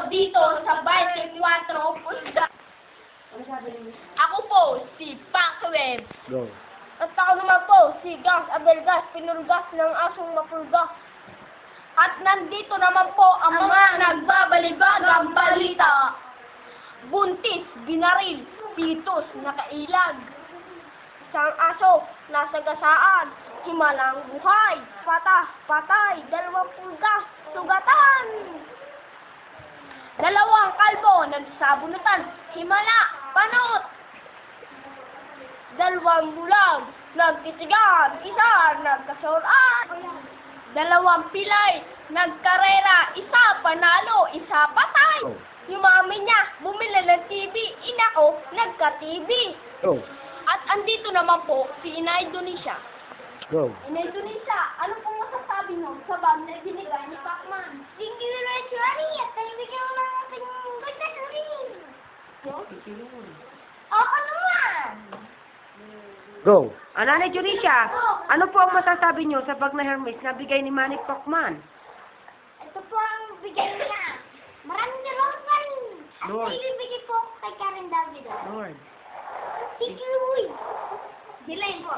dito sa 24 Pulga. Ako po, si Pakweb. Go. At ako naman po, si Gas Abelgas, pinulgas ng asong mapulgas. At nandito naman po ang mga nagbabalibagang balita. Buntis, binaril, pitos, nakailag. Isang aso, nasa gasaan, himalang buhay, patay, 2 pulgas, sugatan. 2 kalbo, nagsabunutan, himala, panot. 2 bulag, nagkisigan, isa, nagkasuran. 2 pilay, nagkarera, isa panalo, isa patay. Oh. Yung mami niya, bumili ng TV, ina ko, nagka-TV. Go. At andito naman po, si Inay Indonesia. Go. Inay Indonesia, ano pong masasabi mo sa bag na binigay ni Pacman? Thank you very much, Rani, at nalibigyan mo ng ating goodness rin. Oo naman. Go. Nanay Jurisha, ano po ang masasabi niyo sa bag na Hermes na bigay ni Manny Pacman? Ito po ang bigay niya. Maraming salamat pa rin. At Lord. ibibigay po kay Karen Davido. Lord. Thank you, Uy. Dilayin po.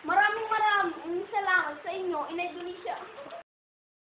Maraming salamat sa inyo, Inay Indonesia.